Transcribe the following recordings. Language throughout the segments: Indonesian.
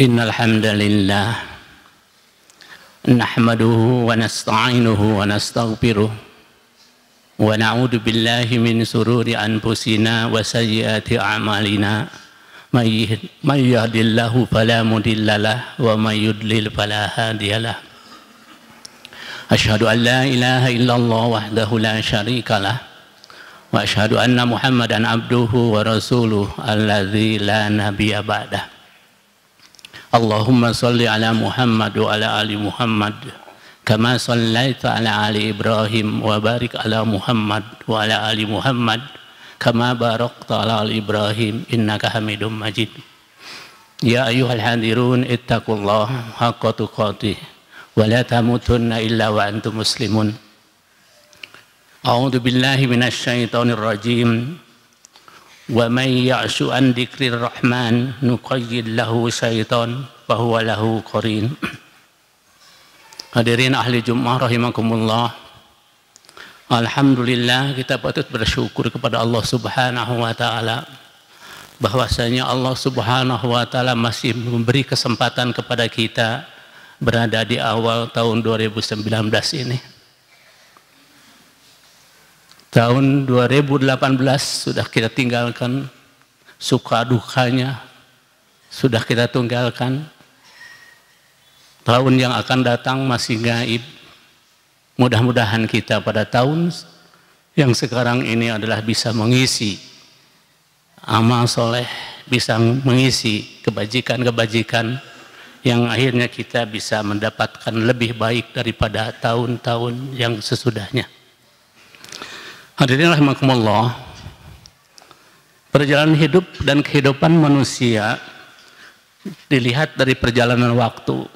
Innal hamdalillah nahmaduhu wa nasta'inuhu wa nastaghfiruh wa na'udzu billahi min sururi anfusina wa sayyiati a'malina may yahdihillahu fala mudhillalah wa may yudlil fala hadiyalah. Asyhadu an la ilaha illallah wahdahu la syarikalah wa asyhadu anna Muhammadan abduhu wa rasuluh alladzi la nabiyya ba'dah. Allahumma salli ala Muhammad wa ala ali Muhammad kama sallaita ala ali Ibrahim wa barik ala Muhammad wa ala ali Muhammad kama barakta ala ali Ibrahim innaka Hamidum Majid. Ya ayyuhal hadirun ittaqullaha haqqa tuqatih wa la tamutunna illa wa antum muslimun. A'udzu billahi minasy syaithanir rajim. Wa may ya'shu an dzikrir rahman nuqayyid lahu syaitan fa huwa lahu qarin. Hadirin ahli Jumat rahimakumullah. Alhamdulillah, kita patut bersyukur kepada Allah Subhanahu wa taala bahwasanya Allah Subhanahu wa taala masih memberi kesempatan kepada kita berada di awal tahun 2019 ini. Tahun 2018 sudah kita tinggalkan, suka dukanya sudah kita tinggalkan. Tahun yang akan datang masih gaib. Mudah-mudahan kita pada tahun yang sekarang ini adalah bisa mengisi amal soleh, bisa mengisi kebajikan-kebajikan yang akhirnya kita bisa mendapatkan lebih baik daripada tahun-tahun yang sesudahnya. Hadirin rahimakumullah, perjalanan hidup dan kehidupan manusia dilihat dari perjalanan waktu.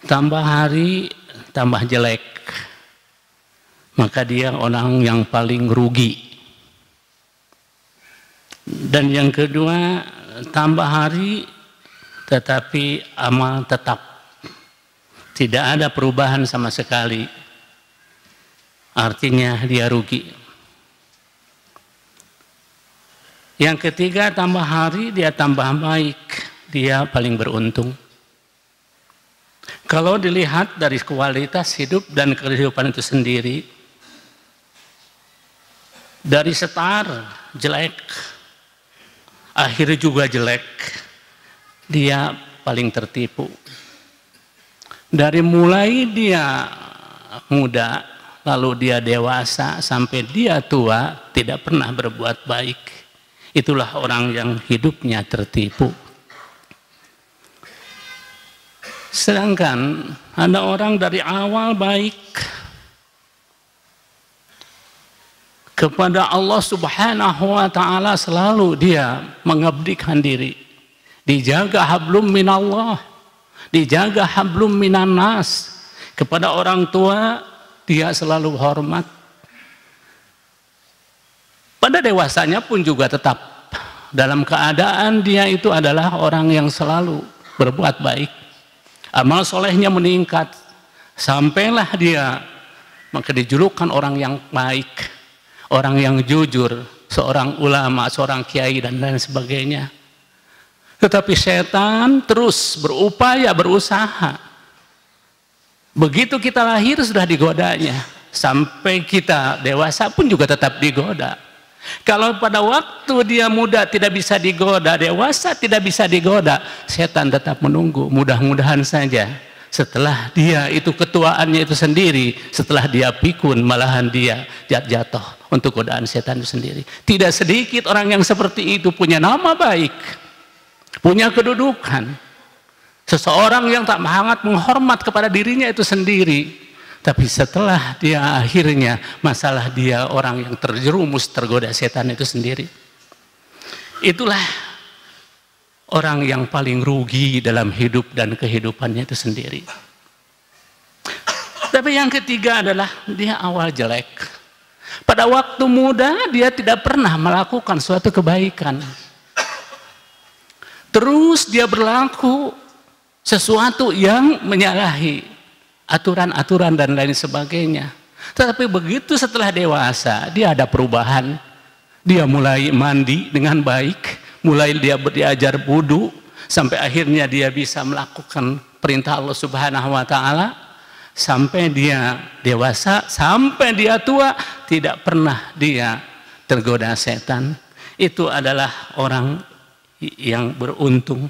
Tambah hari, tambah jelek, maka dia orang yang paling rugi. Dan yang kedua, tambah hari, tetapi amal tetap. Tidak ada perubahan sama sekali. Artinya dia rugi. Yang ketiga, tambah hari dia tambah baik, dia paling beruntung. Kalau dilihat dari kualitas hidup dan kehidupan itu sendiri, dari start jelek, akhir juga jelek, dia paling tertipu. Dari mulai dia muda, lalu dia dewasa sampai dia tua tidak pernah berbuat baik. Itulah orang yang hidupnya tertipu. Sedangkan ada orang dari awal baik kepada Allah Subhanahu wa taala, selalu dia mengabdikan diri. Dijaga hablum minallah, dijaga hablum minan nas. Kepada orang tua dia selalu hormat. Pada dewasanya pun juga tetap dalam keadaan dia itu adalah orang yang selalu berbuat baik. Amal solehnya meningkat. Sampailah dia maka dijulukan orang yang baik, orang yang jujur, seorang ulama, seorang kiai dan lain sebagainya. Tetapi setan terus berupaya, berusaha. Begitu kita lahir sudah digodanya, sampai kita dewasa pun juga tetap digoda. Kalau pada waktu dia muda tidak bisa digoda, dewasa tidak bisa digoda, setan tetap menunggu. Mudah-mudahan saja setelah dia itu ketuaannya itu sendiri, setelah dia pikun, malahan dia jatuh untuk godaan setan itu sendiri. Tidak sedikit orang yang seperti itu punya nama baik, punya kedudukan. Seseorang yang tak sangat menghormat kepada dirinya itu sendiri, tapi setelah dia akhirnya masalah dia orang yang terjerumus tergoda setan itu sendiri. Itulah orang yang paling rugi dalam hidup dan kehidupannya itu sendiri. Tapi yang ketiga adalah dia awal jelek. Pada waktu muda dia tidak pernah melakukan suatu kebaikan. Terus dia berlaku sesuatu yang menyalahi aturan-aturan dan lain sebagainya. Tetapi begitu setelah dewasa, dia ada perubahan. Dia mulai mandi dengan baik, mulai dia diajar wudu, sampai akhirnya dia bisa melakukan perintah Allah Subhanahu wa taala, sampai dia dewasa, sampai dia tua, tidak pernah dia tergoda setan. Itu adalah orang yang beruntung.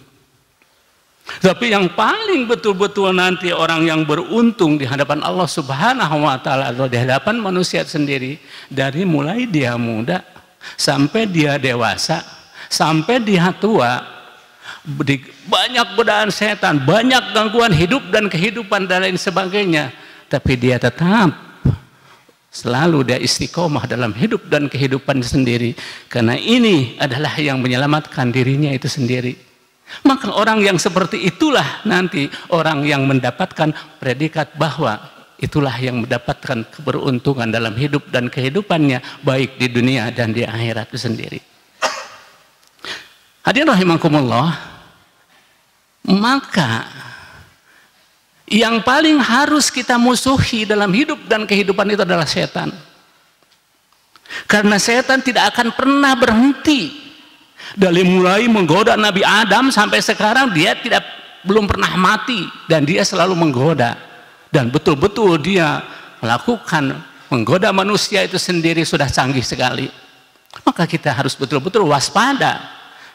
Tapi yang paling betul-betul nanti orang yang beruntung di hadapan Allah Subhanahu wa taala atau di hadapan manusia sendiri, dari mulai dia muda sampai dia dewasa, sampai dia tua, banyak godaan setan, banyak gangguan hidup dan kehidupan dan lain sebagainya, tapi dia tetap selalu dia istiqomah dalam hidup dan kehidupan sendiri, karena ini adalah yang menyelamatkan dirinya itu sendiri. Maka orang yang seperti itulah nanti orang yang mendapatkan predikat bahwa itulah yang mendapatkan keberuntungan dalam hidup dan kehidupannya, baik di dunia dan di akhirat itu sendiri. Hadirin rahimakumullah, maka yang paling harus kita musuhi dalam hidup dan kehidupan itu adalah setan. Karena setan tidak akan pernah berhenti. Dari mulai menggoda Nabi Adam sampai sekarang dia belum pernah mati, dan dia selalu menggoda, dan betul-betul dia melakukan menggoda manusia itu sendiri sudah canggih sekali. Maka kita harus betul-betul waspada,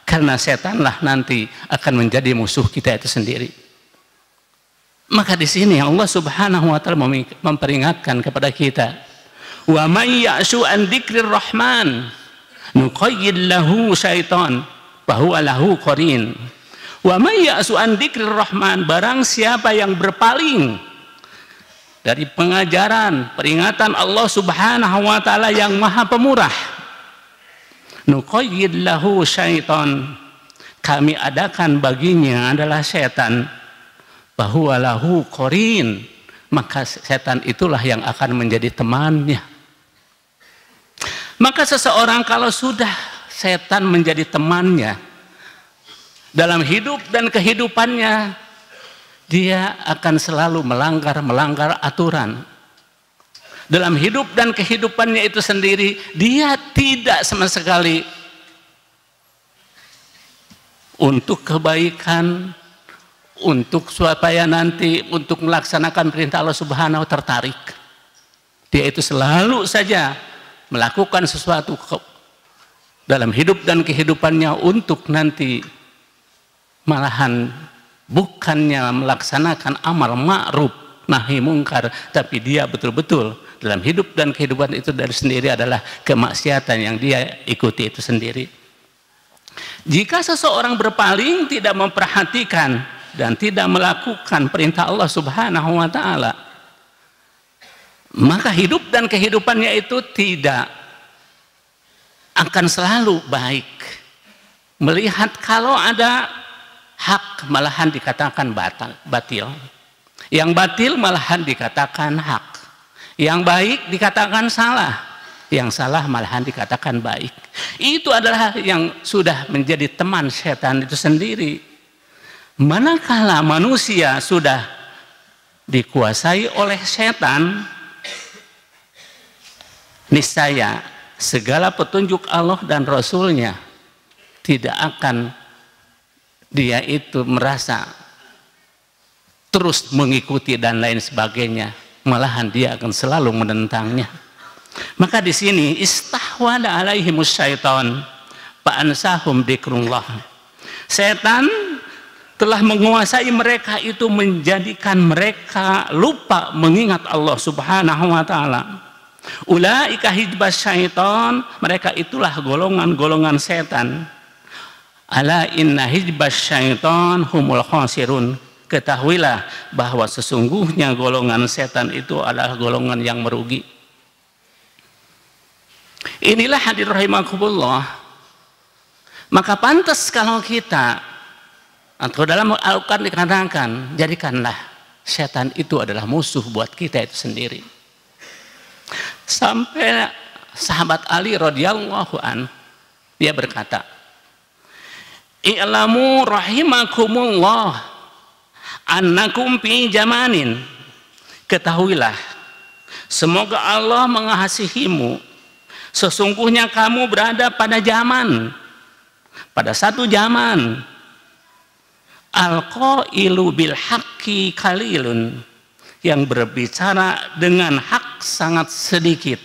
karena setanlah nanti akan menjadi musuh kita itu sendiri. Maka di sini Allah Subhanahu wa taala memperingatkan kepada kita, wa may ya'shu an dzikrir rahman nuqayyid lahu syaitan fahuwa lahu qarin. Wa may ya'su an dzikrir rahman, barang siapa yang berpaling dari pengajaran peringatan Allah Subhanahu wa taala yang Maha Pemurah, nuqayyid lahu syaitan, kami adakan baginya adalah setan, fahuwa lahu qarin, maka setan itulah yang akan menjadi temannya. Maka seseorang kalau sudah setan menjadi temannya dalam hidup dan kehidupannya, dia akan selalu melanggar aturan. Dalam hidup dan kehidupannya itu sendiri, dia tidak sama sekali untuk kebaikan, untuk supaya nanti untuk melaksanakan perintah Allah Subhanahu tertarik. Dia itu selalu saja melakukan sesuatu dalam hidup dan kehidupannya untuk nanti malahan bukannya melaksanakan amar ma'ruf nahi mungkar, tapi dia betul-betul dalam hidup dan kehidupan itu dari sendiri adalah kemaksiatan yang dia ikuti itu sendiri. Jika seseorang berpaling, tidak memperhatikan dan tidak melakukan perintah Allah Subhanahu wa taala, maka hidup dan kehidupannya itu tidak akan selalu baik. Melihat kalau ada hak malahan dikatakan batil, yang batil malahan dikatakan hak, yang baik dikatakan salah, yang salah malahan dikatakan baik. Itu adalah yang sudah menjadi teman setan itu sendiri. Manakala manusia sudah dikuasai oleh setan, niscaya segala petunjuk Allah dan Rasulnya tidak akan dia itu merasa terus mengikuti dan lain sebagainya, malahan dia akan selalu menentangnya. Maka di sini istahwada alaihimus syaitan fa ansahum dzikrullah. Setan telah menguasai mereka itu, menjadikan mereka lupa mengingat Allah Subhanahu wa taala. Ulaika hizbas syaitan, mereka itulah golongan-golongan setan. Ala inna hizbas syaitan humul khasirun. Ketahuilah bahwa sesungguhnya golongan setan itu adalah golongan yang merugi. Inilah hadirin rahimakumullah. Maka pantas kalau kita, atau dalam Al-Quran dikatakan, jadikanlah setan itu adalah musuh buat kita itu sendiri. Sampai sahabat Ali radhiyallahu an, dia berkata, "I'lamu rahimakumullah annakum fi jamanin." Ketahuilah, semoga Allah mengasihimu, sesungguhnya kamu berada pada zaman, pada satu zaman Al-qailu bil haqqi qalilun, yang berbicara dengan hak sangat sedikit.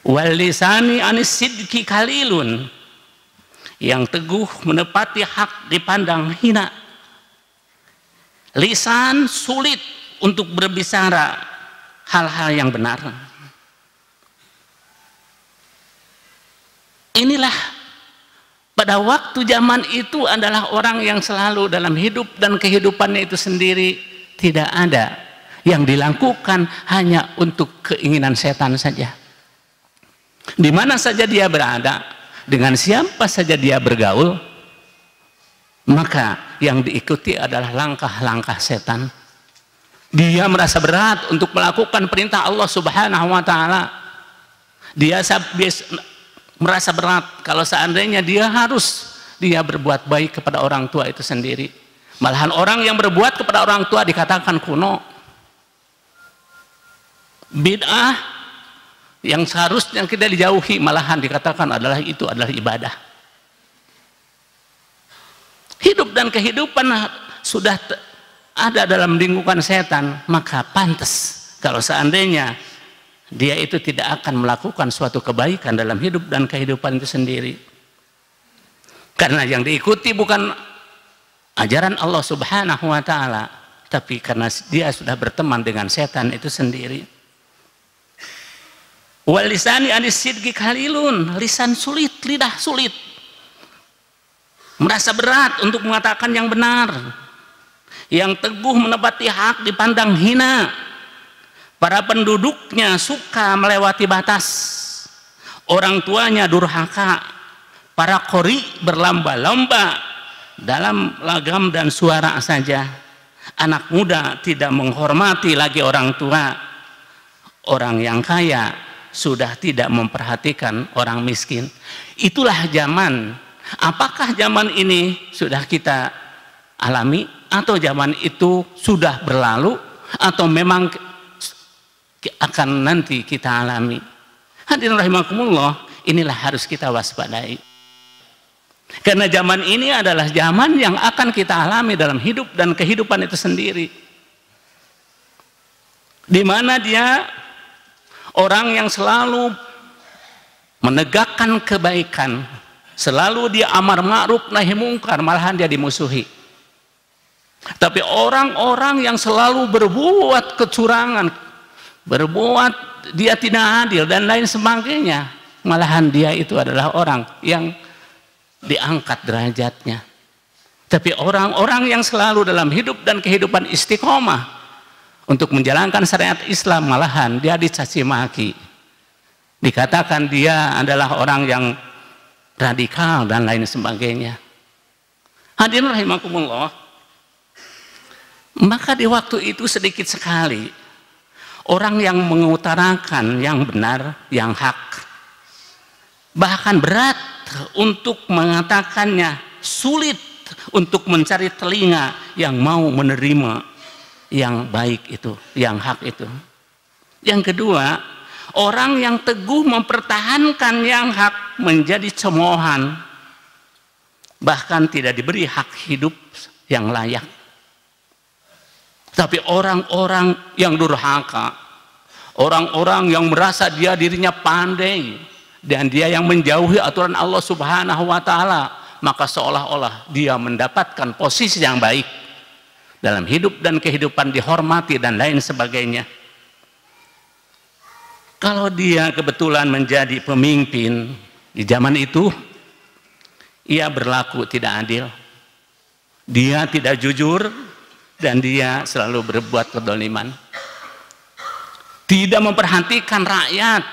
Wal lisani anis sidqi qalilun, yang teguh menepati hak dipandang hina. Lisan sulit untuk berbicara hal-hal yang benar. Inilah pada waktu zaman itu adalah orang yang selalu dalam hidup dan kehidupannya itu sendiri tidak ada yang dilakukan hanya untuk keinginan setan saja. Di mana saja dia berada, dengan siapa saja dia bergaul, maka yang diikuti adalah langkah-langkah setan. Dia merasa berat untuk melakukan perintah Allah Subhanahu wa Ta'ala. Dia merasa berat kalau seandainya dia berbuat baik kepada orang tua itu sendiri. Malahan orang yang berbuat kepada orang tua dikatakan kuno, bid'ah, yang seharusnya kita dijauhi, malahan dikatakan itu adalah ibadah. Hidup dan kehidupan sudah ada dalam lingkungan setan, maka pantas kalau seandainya dia itu tidak akan melakukan suatu kebaikan dalam hidup dan kehidupan itu sendiri. Karena yang diikuti bukan ajaran Allah Subhanahu wa Ta'ala, tapi karena dia sudah berteman dengan setan itu sendiri. Wal lisani anis sidqi qalilun, lisan sulit, lidah sulit, merasa berat untuk mengatakan yang benar. Yang teguh menepati hak dipandang hina. Para penduduknya suka melewati batas. Orang tuanya durhaka. Para qori berlomba-lomba dalam lagam dan suara saja. Anak muda tidak menghormati lagi orang tua. Orang yang kaya sudah tidak memperhatikan orang miskin. Itulah zaman. Apakah zaman ini sudah kita alami, atau zaman itu sudah berlalu, atau memang akan nanti kita alami? Hadirin rahimakumullah, inilah harus kita waspadai. Karena zaman ini adalah zaman yang akan kita alami dalam hidup dan kehidupan itu sendiri. Di mana dia orang yang selalu menegakkan kebaikan, selalu dia amar ma'ruf nahi mungkar, malahan dia dimusuhi. Tapi orang-orang yang selalu berbuat kecurangan, berbuat dia tidak adil dan lain sebagainya, malahan dia itu adalah orang yang diangkat derajatnya. Tapi orang-orang yang selalu dalam hidup dan kehidupan istiqomah untuk menjalankan syariat Islam, malahan dia dicaci maki, dikatakan dia adalah orang yang radikal dan lain sebagainya. Hadirin rahimakumullah, maka di waktu itu sedikit sekali orang yang mengutarakan yang benar, yang hak. Bahkan berat untuk mengatakannya, sulit untuk mencari telinga yang mau menerima yang baik itu, yang hak itu. Yang kedua, orang yang teguh mempertahankan yang hak menjadi cemoohan, bahkan tidak diberi hak hidup yang layak. Tapi orang-orang yang durhaka, orang-orang yang merasa dirinya pandai, dan dia yang menjauhi aturan Allah Subhanahu wa Ta'ala, maka seolah-olah dia mendapatkan posisi yang baik dalam hidup dan kehidupan, dihormati dan lain sebagainya. Kalau dia kebetulan menjadi pemimpin di zaman itu, ia berlaku tidak adil, dia tidak jujur, dan dia selalu berbuat kedoliman, tidak memperhatikan rakyat.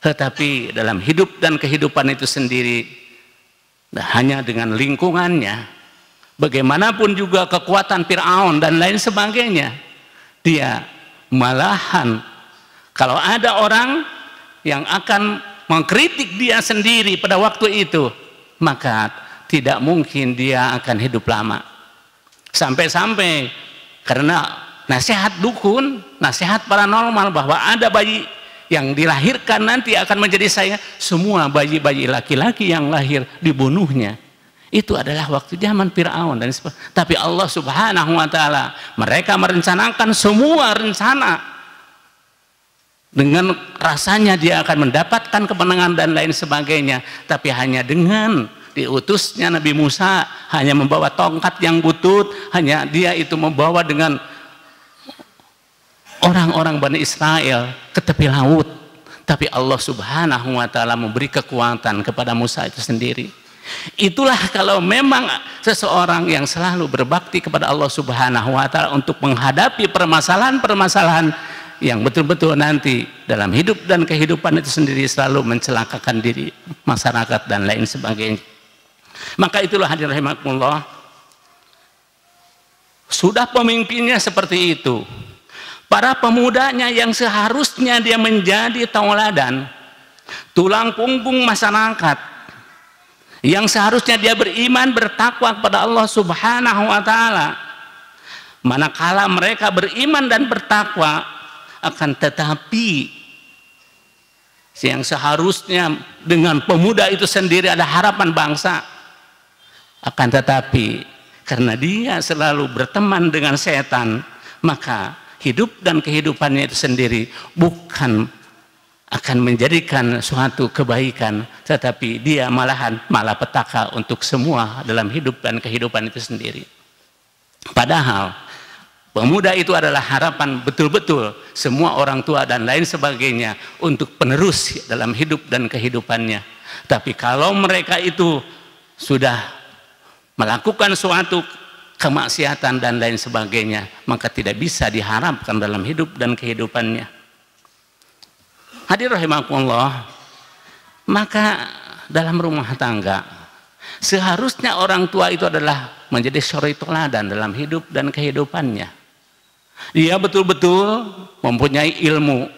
Tetapi dalam hidup dan kehidupan itu sendiri, hanya dengan lingkungannya, bagaimanapun juga kekuatan Fir'aun dan lain sebagainya, dia malahan kalau ada orang yang akan mengkritik dia sendiri pada waktu itu, maka tidak mungkin dia akan hidup lama. Sampai-sampai karena nasihat dukun, nasihat paranormal bahwa ada bayi yang dilahirkan nanti akan menjadi saya, semua bayi-bayi laki-laki yang lahir dibunuhnya. Itu adalah waktu zaman Fir'aun dan tapi Allah Subhanahu wa taala, mereka merencanakan semua rencana dengan rasanya dia akan mendapatkan kemenangan dan lain sebagainya, tapi hanya dengan diutusnya Nabi Musa hanya membawa tongkat yang butut, hanya dia itu membawa dengan orang-orang Bani Israel ke tepi laut, tapi Allah Subhanahu wa taala memberi kekuatan kepada Musa itu sendiri. Itulah kalau memang seseorang yang selalu berbakti kepada Allah Subhanahu wa taala untuk menghadapi permasalahan-permasalahan yang betul-betul nanti dalam hidup dan kehidupan itu sendiri selalu mencelakakan diri masyarakat dan lain sebagainya. Maka itulah hadirin rahimakumullah, sudah pemimpinnya seperti itu, para pemudanya yang seharusnya dia menjadi tauladan, tulang punggung masyarakat, yang seharusnya dia beriman bertakwa kepada Allah Subhanahu wa taala, manakala mereka beriman dan bertakwa, akan tetapi yang seharusnya dengan pemuda itu sendiri ada harapan bangsa, akan tetapi karena dia selalu berteman dengan setan, maka hidup dan kehidupannya itu sendiri bukan akan menjadikan suatu kebaikan, tetapi dia malahan malapetaka untuk semua dalam hidup dan kehidupan itu sendiri. Padahal pemuda itu adalah harapan betul-betul semua orang tua dan lain sebagainya untuk penerus dalam hidup dan kehidupannya. Tapi kalau mereka itu sudah melakukan suatu kemaksiatan dan lain sebagainya, maka tidak bisa diharapkan dalam hidup dan kehidupannya. Hadirin rahimakumullah, maka dalam rumah tangga seharusnya orang tua itu adalah menjadi suri teladan dalam hidup dan kehidupannya. Dia betul-betul mempunyai ilmu,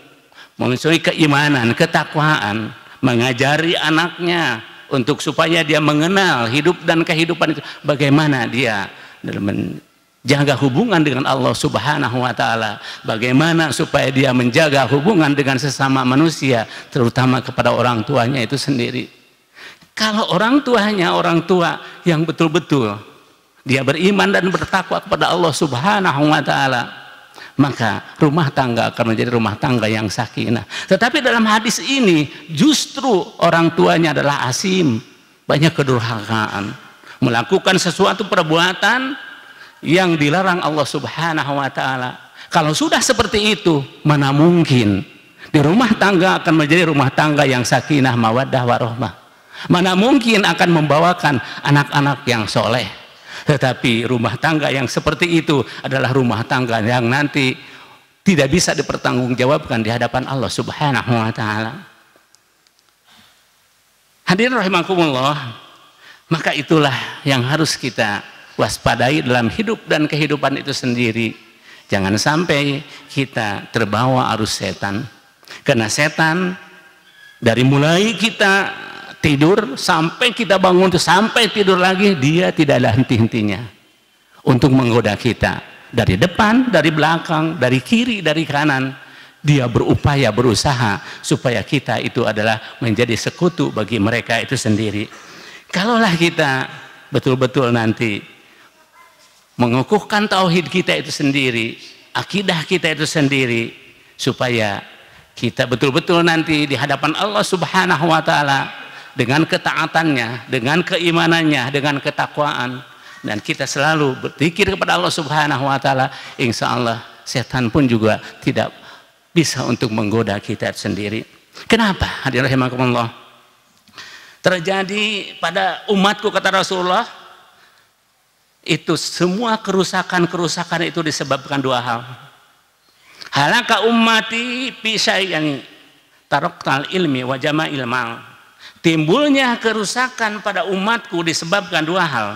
mempunyai keimanan, ketakwaan, mengajari anaknya untuk supaya dia mengenal hidup dan kehidupan itu, bagaimana dia dalam jaga hubungan dengan Allah Subhanahu wa taala, bagaimana supaya dia menjaga hubungan dengan sesama manusia, terutama kepada orang tuanya itu sendiri. Kalau orang tuanya orang tua yang betul-betul dia beriman dan bertakwa kepada Allah Subhanahu wa taala, maka rumah tangga akan menjadi rumah tangga yang sakinah. Tetapi dalam hadis ini justru orang tuanya adalah asim, banyak kedurhakaan, melakukan sesuatu perbuatan yang dilarang Allah Subhanahu wa taala. Kalau sudah seperti itu, mana mungkin di rumah tangga akan menjadi rumah tangga yang sakinah, mawaddah, warahmah. Mana mungkin akan membawakan anak-anak yang soleh. Tetapi rumah tangga yang seperti itu adalah rumah tangga yang nanti tidak bisa dipertanggungjawabkan di hadapan Allah Subhanahu wa taala. Hadirin rahimakumullah, maka itulah yang harus kita waspadai dalam hidup dan kehidupan itu sendiri. Jangan sampai kita terbawa arus setan, karena setan dari mulai kita tidur sampai kita bangun, sampai tidur lagi, dia tidak ada henti-hentinya untuk menggoda kita dari depan, dari belakang, dari kiri, dari kanan. Dia berupaya, berusaha supaya kita itu adalah menjadi sekutu bagi mereka itu sendiri. Kalaulah kita betul-betul nanti mengukuhkan tauhid kita itu sendiri, akidah kita itu sendiri, supaya kita betul-betul nanti di hadapan Allah Subhanahu wa taala dengan ketaatannya, dengan keimanannya, dengan ketakwaan, dan kita selalu berzikir kepada Allah Subhanahu wa taala, insya Allah setan pun juga tidak bisa untuk menggoda kita sendiri. Kenapa? Hadirin rahimakumullah, terjadi pada umatku, kata Rasulullah, itu semua kerusakan-kerusakan itu disebabkan dua hal. Halaka ummati fi syai'in taraktal ilmi wa jama'il mal. Timbulnya kerusakan pada umatku disebabkan dua hal.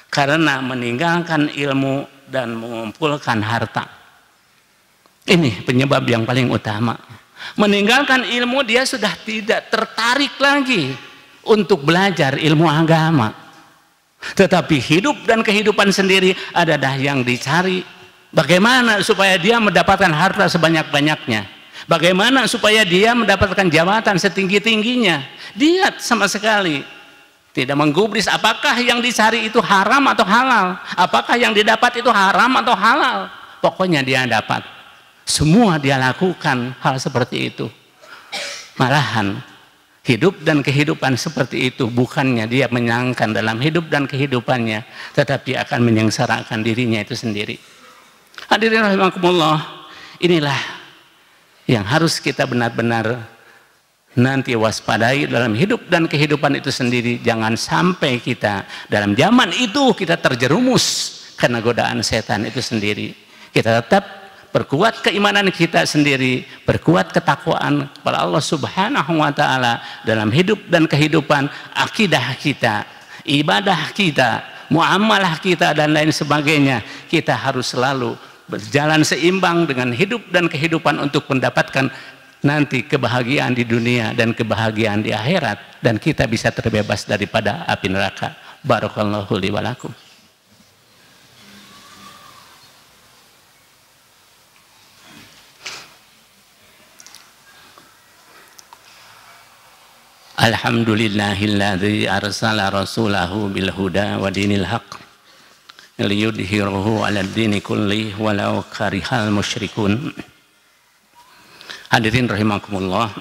Karena meninggalkan ilmu dan mengumpulkan harta. Ini penyebab yang paling utama. Meninggalkan ilmu, dia sudah tidak tertarik lagi untuk belajar ilmu agama. Tetapi hidup dan kehidupan sendiri adalah yang dicari. Bagaimana supaya dia mendapatkan harta sebanyak-banyaknya, bagaimana supaya dia mendapatkan jabatan setinggi-tingginya. Dia sama sekali Tidak menggubris apakah yang dicari itu haram atau halal, apakah yang didapat itu haram atau halal. Pokoknya dia dapat. Semua dia lakukan hal seperti itu. Malahan hidup dan kehidupan seperti itu bukannya dia menyenangkan dalam hidup dan kehidupannya, tetapi akan menyengsarakan dirinya itu sendiri. Hadirin rahimakumullah, inilah yang harus kita benar-benar nanti waspadai dalam hidup dan kehidupan itu sendiri. Jangan sampai kita dalam zaman itu kita terjerumus karena godaan setan itu sendiri. Kita tetap perkuat keimanan kita sendiri, perkuat ketakwaan kepada Allah Subhanahu wa Ta'ala dalam hidup dan kehidupan, akidah kita, ibadah kita, muamalah kita, dan lain sebagainya. Kita harus selalu berjalan seimbang dengan hidup dan kehidupan untuk mendapatkan nanti kebahagiaan di dunia dan kebahagiaan di akhirat, dan kita bisa terbebas daripada api neraka. Barakallahu li wa lakum. Alhamdulillahilladzi arsala rasulahu bil huda wa dinil haq liyudhhirahu 'alad dini kulli walau karihal musyrikun. Hadirin rahimakumullah,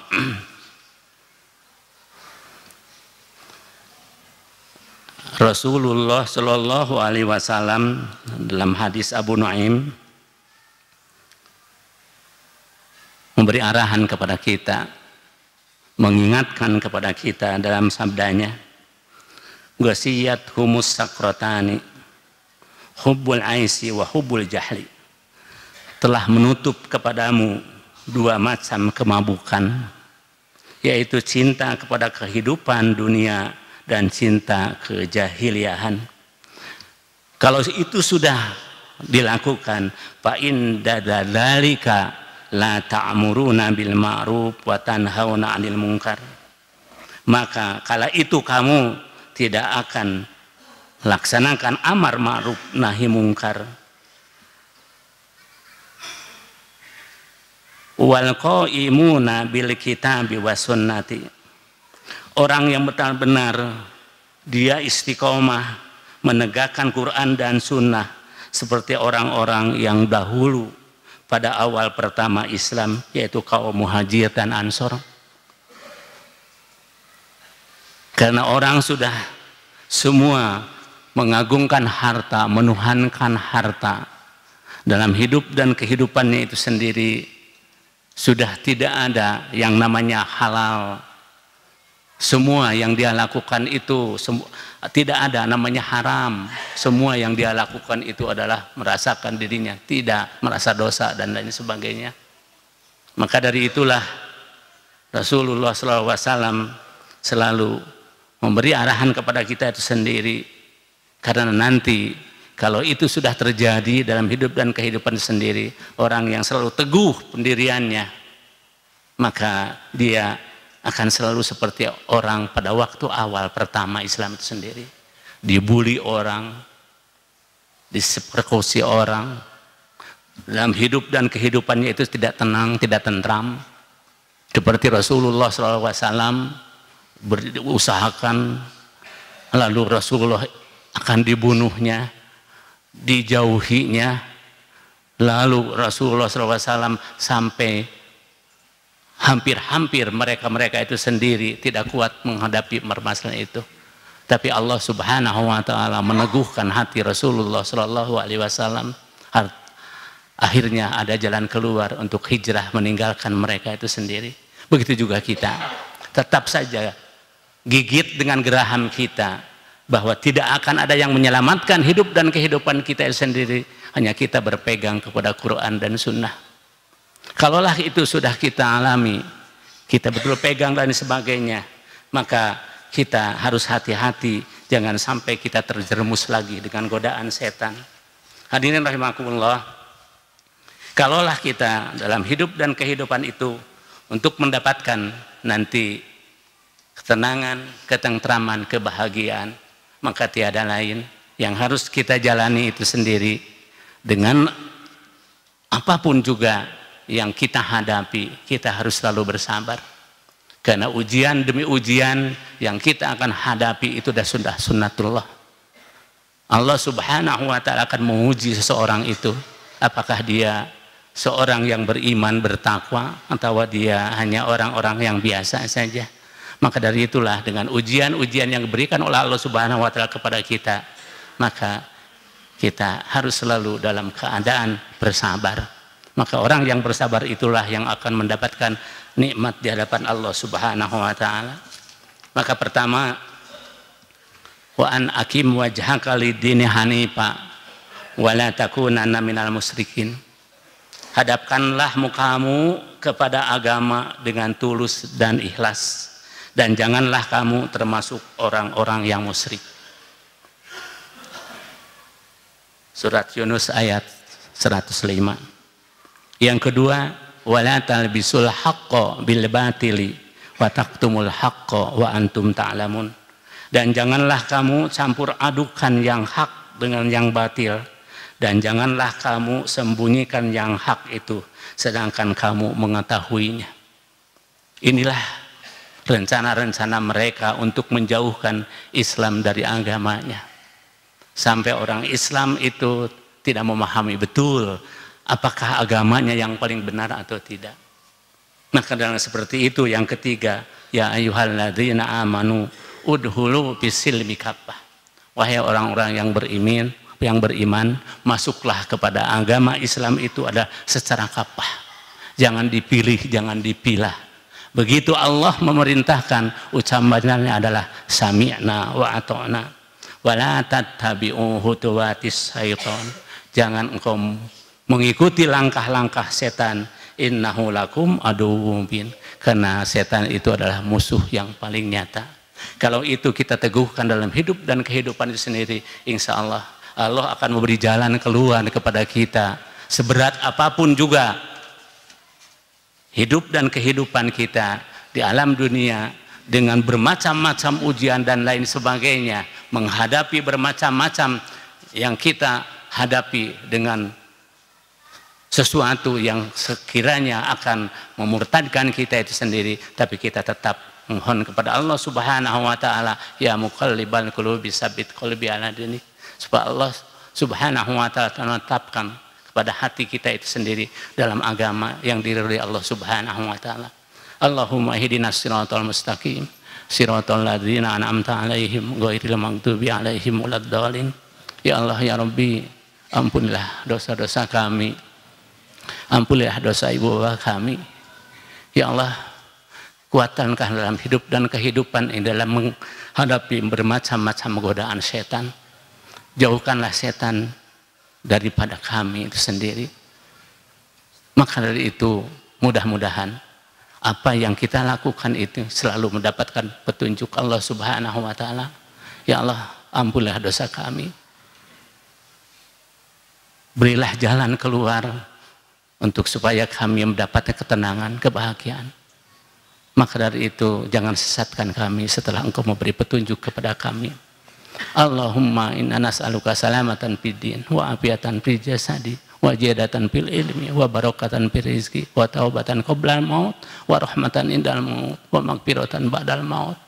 Rasulullah Shallallahu Alaihi Wasallam dalam hadis Abu Nuaim memberi arahan kepada kita, mengingatkan kepada kita dalam sabdanya, "Ghasiyat humus sakratani, hubbul aisi wa hubbul jahli." Telah menutup kepadamu dua macam kemabukan, yaitu cinta kepada kehidupan dunia dan cinta kejahiliahan. Kalau itu sudah dilakukan, fa in dzalika la ta'muruna bil ma'ruf wa tanhauna 'anil munkar, maka kala itu kamu tidak akan laksanakan amar ma'ruf nahi munkar. Wal qaimuna bil kitabi was sunnati, orang yang benar-benar dia istiqomah menegakkan Quran dan sunnah seperti orang-orang yang dahulu pada awal pertama Islam, yaitu kaum Muhajir dan Ansor. Karena orang sudah semua mengagungkan harta, menuhankan harta dalam hidup dan kehidupannya itu sendiri. Sudah tidak ada yang namanya halal. Semua yang dia lakukan itu tidak ada namanya haram. Semua yang dia lakukan itu adalah merasakan dirinya tidak merasa dosa dan lain sebagainya. Maka dari itulah Rasulullah SAW selalu memberi arahan kepada kita itu sendiri. Karena nanti kalau itu sudah terjadi dalam hidup dan kehidupan sendiri, orang yang selalu teguh pendiriannya, maka dia akan selalu seperti orang pada waktu awal pertama Islam itu sendiri. Dibully orang, dipersekusi orang, dalam hidup dan kehidupannya itu tidak tenang, tidak tentram. Seperti Rasulullah SAW berusahakan, lalu Rasulullah akan dibunuhnya, dijauhinya, lalu Rasulullah SAW sampai hampir-hampir mereka itu sendiri tidak kuat menghadapi permasalahan itu. Tapi Allah Subhanahu wa Ta'ala meneguhkan hati Rasulullah SAW. Akhirnya ada jalan keluar untuk hijrah meninggalkan mereka itu sendiri. Begitu juga kita, tetap saja gigit dengan geraham kita bahwa tidak akan ada yang menyelamatkan hidup dan kehidupan kita sendiri, hanya kita berpegang kepada Quran dan Sunnah. Kalaulah itu sudah kita alami, kita betul pegang dan sebagainya, maka kita harus hati-hati, jangan sampai kita terjerumus lagi dengan godaan setan. Hadirin rahimakumullah, kalaulah kita dalam hidup dan kehidupan itu untuk mendapatkan nanti ketenangan, ketentraman, kebahagiaan, maka tiada lain yang harus kita jalani itu sendiri. Dengan apapun juga yang kita hadapi, kita harus selalu bersabar. Karena ujian demi ujian yang kita akan hadapi itu sudah sunnatullah. Allah Subhanahu wa ta'ala akan menguji seseorang itu, apakah dia seorang yang beriman, bertakwa, atau dia hanya orang-orang yang biasa saja. Maka dari itulah dengan ujian-ujian yang diberikan oleh Allah Subhanahu wa ta'ala kepada kita, maka kita harus selalu dalam keadaan bersabar. Maka orang yang bersabar itulah yang akan mendapatkan nikmat di hadapan Allah Subhanahu wa ta'ala. Maka pertama, wa an aqim wajhaka lid-dini hanifa wa la takunanna minal musyrikin. Hadapkanlah mukamu kepada agama dengan tulus dan ikhlas, dan janganlah kamu termasuk orang-orang yang musyrik. Surat Yunus ayat 105. Yang kedua, wala talbisul haqqo bil batili wa taqtumul haqqo wa antum ta'lamun. Dan janganlah kamu campur adukan yang hak dengan yang batil, dan janganlah kamu sembunyikan yang hak itu sedangkan kamu mengetahuinya. Inilah rencana-rencana mereka untuk menjauhkan Islam dari agamanya, sampai orang Islam itu tidak memahami betul apakah agamanya yang paling benar atau tidak. Maka dalam seperti itu yang ketiga, ya ayyuhalladzina amanu udhulu bisilmi kaffah. Wahai orang-orang yang beriman, masuklah kepada agama Islam itu ada secara kaffah. Jangan dipilih, jangan dipilah. Begitu Allah memerintahkan, ucapannya adalah sami'na wa ata'na wa la tattabi'u khutuwatis syaitan. Jangan engkau mengikuti langkah-langkah setan, innahu lakum aduwwum mubin, karena setan itu adalah musuh yang paling nyata. Kalau itu kita teguhkan dalam hidup dan kehidupan itu sendiri, insya Allah Allah akan memberi jalan keluar kepada kita. Seberat apapun juga hidup dan kehidupan kita di alam dunia, dengan bermacam-macam ujian dan lain sebagainya, menghadapi bermacam-macam yang kita hadapi dengan sesuatu yang sekiranya akan memurtadkan kita itu sendiri, tapi kita tetap mohon kepada Allah Subhanahu wa ta'ala, ya muqallibal qulubi tsabbit qalbi ala dinik, supaya Allah Subhanahu wa ta'ala menetapkan kepada hati kita itu sendiri dalam agama yang diridhoi Allah Subhanahu wa ta'ala. Allahumma ihdinas siratal mustaqim siratal ladzina an'amta 'alaihim ghairil maghdubi 'alaihim waladdallin. Ya Allah ya Rabbi, ampunilah dosa-dosa kami, ampunilah dosa ibu bapak kami. Ya Allah, kuatkanlah dalam hidup dan kehidupan ini dalam menghadapi bermacam-macam godaan setan. Jauhkanlah setan daripada kami itu sendiri. Maka dari itu mudah-mudahan apa yang kita lakukan itu selalu mendapatkan petunjuk Allah Subhanahu wa ta'ala. Ya Allah, ampunilah dosa kami, berilah jalan keluar untuk supaya kami mendapatkan ketenangan, kebahagiaan. Maka dari itu jangan sesatkan kami setelah Engkau memberi petunjuk kepada kami. Allahumma inna nas'aluka salamatan fid din wa afiatan fil jasadi wa ziyadatan fil ilmi wa barakatan fil rizqi wa taubatan qoblal maut wa rahmatan indal maut wa maghfiratan ba'dal maut.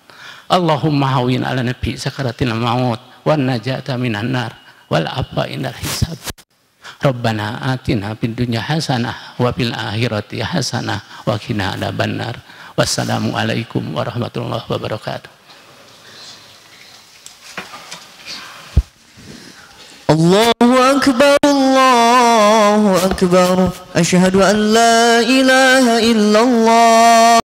Allahumma hawin ala nabi sakaratil maut wa najata minan nar wal afa indal hisab. Rabbana atina fid dunya hasanah wa fil akhirati hasanah wa qina adzabannar. Wassalamu alaikum warahmatullahi wabarakatuh. Allahu akbar, Allahu akbar. Asyhadu an la ilaha illallah.